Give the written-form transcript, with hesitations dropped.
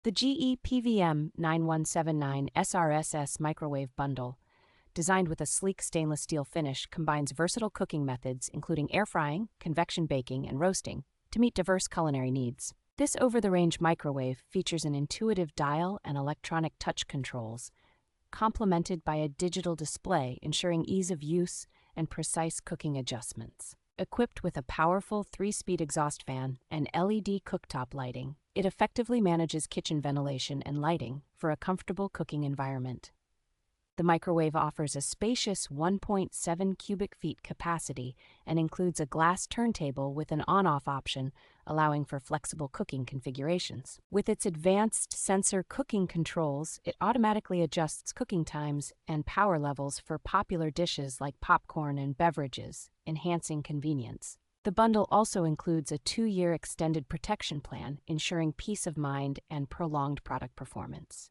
The GE PVM9179SRSS Microwave Bundle, designed with a sleek stainless steel finish, combines versatile cooking methods including air frying, convection baking, and roasting to meet diverse culinary needs. This over-the-range microwave features an intuitive dial and electronic touch controls, complemented by a digital display ensuring ease of use and precise cooking adjustments. Equipped with a powerful 3-speed exhaust fan and LED cooktop lighting, it effectively manages kitchen ventilation and lighting for a comfortable cooking environment. The microwave offers a spacious 1.7 cubic feet capacity and includes a glass turntable with an on-off option, allowing for flexible cooking configurations. With its advanced sensor cooking controls, it automatically adjusts cooking times and power levels for popular dishes like popcorn and beverages, enhancing convenience. The bundle also includes a 2-year extended protection plan, ensuring peace of mind and prolonged product performance.